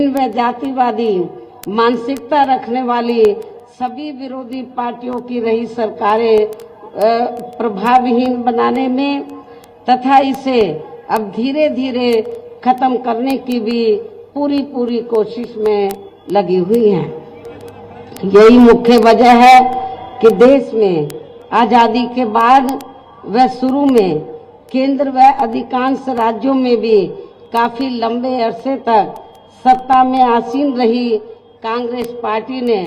व जातिवादी मानसिकता रखने वाली सभी विरोधी पार्टियों की रही सरकारें प्रभावहीन बनाने में तथा इसे अब धीरे धीरे खत्म करने की भी पूरी कोशिश में लगी हुई हैं। यही मुख्य वजह है कि देश में आजादी के बाद व शुरू में केंद्र व अधिकांश राज्यों में भी काफी लंबे अरसे तक सत्ता में आसीन रही कांग्रेस पार्टी ने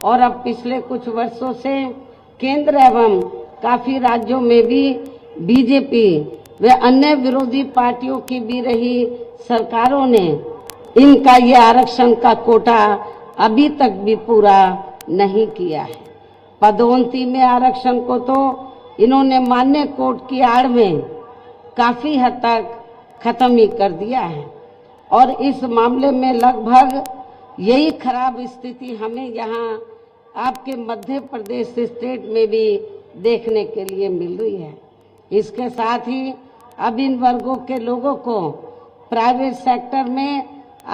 और अब पिछले कुछ वर्षों से केंद्र एवं काफी राज्यों में भी बीजेपी व अन्य विरोधी पार्टियों की भी रही सरकारों ने इनका ये आरक्षण का कोटा अभी तक भी पूरा नहीं किया है। पदोन्नति में आरक्षण को तो इन्होंने मान्य कोर्ट की आड़ में काफी हद तक खत्म ही कर दिया है और इस मामले में लगभग यही खराब स्थिति हमें यहाँ आपके मध्य प्रदेश स्टेट में भी देखने के लिए मिल रही है। इसके साथ ही अब इन वर्गों के लोगों को प्राइवेट सेक्टर में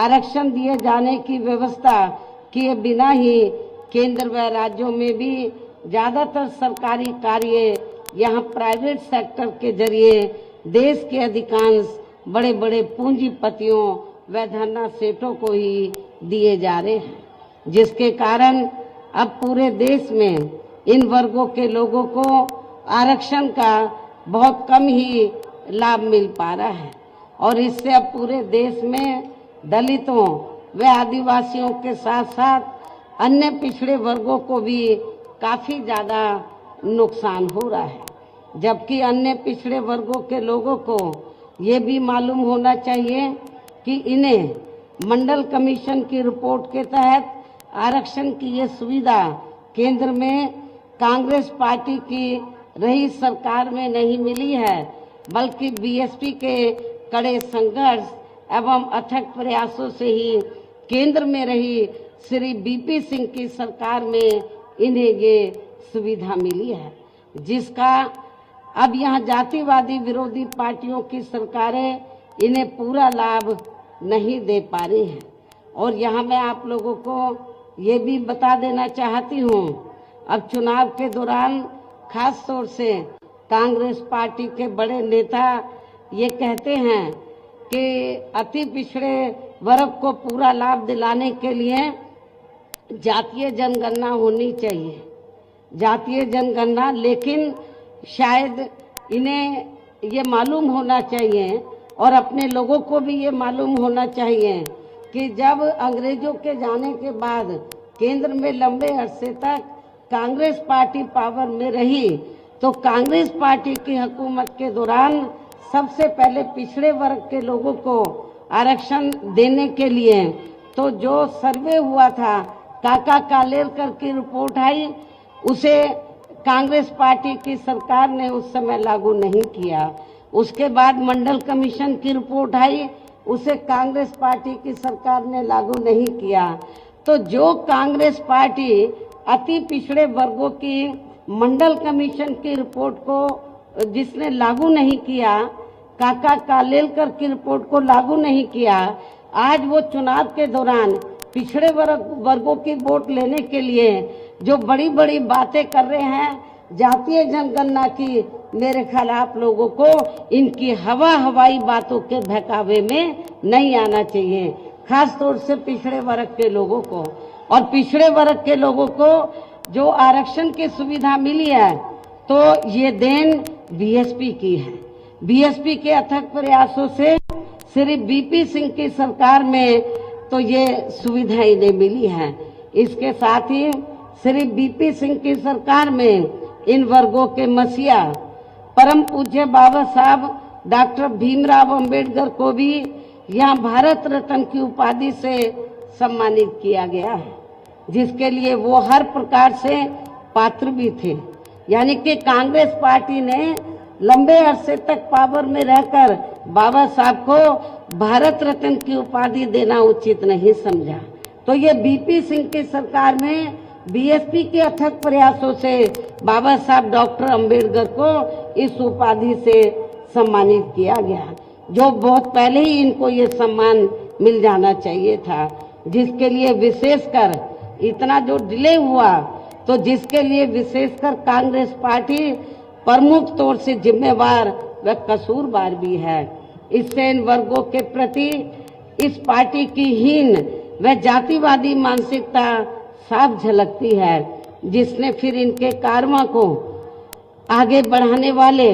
आरक्षण दिए जाने की व्यवस्था किए बिना ही केंद्र व राज्यों में भी ज्यादातर सरकारी कार्य यहाँ प्राइवेट सेक्टर के जरिए देश के अधिकांश बड़े बड़े पूंजीपतियों व धन्ना सेठों को ही दिए जा रहे हैं, जिसके कारण अब पूरे देश में इन वर्गों के लोगों को आरक्षण का बहुत कम ही लाभ मिल पा रहा है और इससे अब पूरे देश में दलितों व आदिवासियों के साथ साथ अन्य पिछड़े वर्गों को भी काफी ज्यादा नुकसान हो रहा है। जबकि अन्य पिछड़े वर्गों के लोगों को ये भी मालूम होना चाहिए कि इन्हें मंडल कमीशन की रिपोर्ट के तहत आरक्षण की ये सुविधा केंद्र में कांग्रेस पार्टी की रही सरकार में नहीं मिली है, बल्कि बीएसपी के कड़े संघर्ष एवं अथक प्रयासों से ही केंद्र में रही श्री बीपी सिंह की सरकार में इन्हें ये सुविधा मिली है, जिसका अब यहाँ जातिवादी विरोधी पार्टियों की सरकारें इन्हें पूरा लाभ नहीं दे पा रही हैं। और यहाँ मैं आप लोगों को ये भी बता देना चाहती हूँ, अब चुनाव के दौरान खास तौर से कांग्रेस पार्टी के बड़े नेता ये कहते हैं कि अति पिछड़े वर्ग को पूरा लाभ दिलाने के लिए जातीय जनगणना होनी चाहिए, जातीय जनगणना। लेकिन शायद इन्हें ये मालूम होना चाहिए और अपने लोगों को भी ये मालूम होना चाहिए कि जब अंग्रेजों के जाने के बाद केंद्र में लंबे अरसे तक कांग्रेस पार्टी पावर में रही तो कांग्रेस पार्टी की हुकूमत के दौरान सबसे पहले पिछड़े वर्ग के लोगों को आरक्षण देने के लिए तो जो सर्वे हुआ था काका कालेलकर की रिपोर्ट आई, उसे कांग्रेस पार्टी की सरकार ने उस समय लागू नहीं किया। उसके बाद मंडल कमीशन की रिपोर्ट आई, उसे कांग्रेस पार्टी की सरकार ने लागू नहीं किया। तो जो कांग्रेस पार्टी अति पिछड़े वर्गों की मंडल कमीशन की रिपोर्ट को जिसने लागू नहीं किया, काका कालेलकर की रिपोर्ट को लागू नहीं किया, आज वो चुनाव के दौरान पिछड़े वर्गों की वोट लेने के लिए जो बड़ी बड़ी बातें कर रहे हैं जातीय जनगणना की, मेरे ख्याल आप लोगों को इनकी हवाई बातों के बहकावे में नहीं आना चाहिए, खास तौर से पिछड़े वर्ग के लोगों को। और पिछड़े वर्ग के लोगों को जो आरक्षण की सुविधा मिली है तो ये देन बीएसपी की है। बीएसपी के अथक प्रयासों से श्री बीपी सिंह की सरकार में तो ये सुविधा इन्हें मिली है। इसके साथ ही श्री बीपी सिंह की सरकार में इन वर्गों के मसीहा परम पूज्य बाबा साहब डॉक्टर भीमराव अंबेडकर को भी यहाँ भारत रत्न की उपाधि से सम्मानित किया गया है, जिसके लिए वो हर प्रकार से पात्र भी थे। यानी कि कांग्रेस पार्टी ने लंबे अरसे तक पावर में रहकर बाबा साहब को भारत रत्न की उपाधि देना उचित नहीं समझा। तो ये बीपी सिंह की सरकार में बीएसपी के अथक प्रयासों से बाबा साहब डॉक्टर अंबेडकर को इस उपाधि से सम्मानित किया गया, जो बहुत पहले ही इनको ये सम्मान मिल जाना चाहिए था, जिसके लिए विशेषकर इतना जो डिले हुआ, तो जिसके लिए विशेषकर कांग्रेस पार्टी प्रमुख तौर से जिम्मेवार व कसूरवार भी है। इससे इन वर्गों के प्रति इस पार्टी की हीन व जातिवादी मानसिकता साफ झलकती है, जिसने फिर इनके कार्यों को आगे बढ़ाने वाले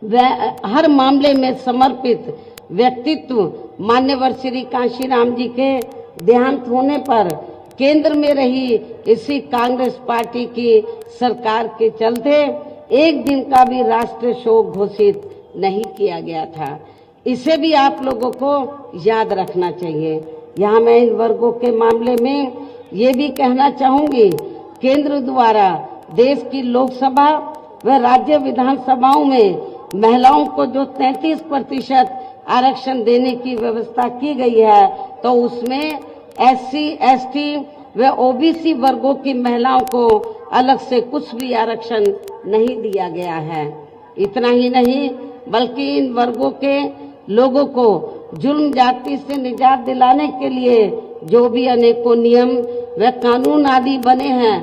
व हर मामले में समर्पित व्यक्तित्व मान्यवर श्री कांशीराम जी के देहांत होने पर केंद्र में रही इसी कांग्रेस पार्टी की सरकार के चलते एक दिन का भी राष्ट्रीय शोक घोषित नहीं किया गया था। इसे भी आप लोगों को याद रखना चाहिए। यहाँ मैं इन वर्गों के मामले में ये भी कहना चाहूंगी, केंद्र द्वारा देश की लोकसभा व राज्य विधानसभाओं में महिलाओं को जो 33% आरक्षण देने की व्यवस्था की गई है, तो उसमें SC, ST व OBC वर्गों की महिलाओं को अलग से कुछ भी आरक्षण नहीं दिया गया है। इतना ही नहीं, बल्कि इन वर्गों के लोगों को जुल्म जाति से निजात दिलाने के लिए जो भी अनेकों नियम व कानून आदि बने हैं,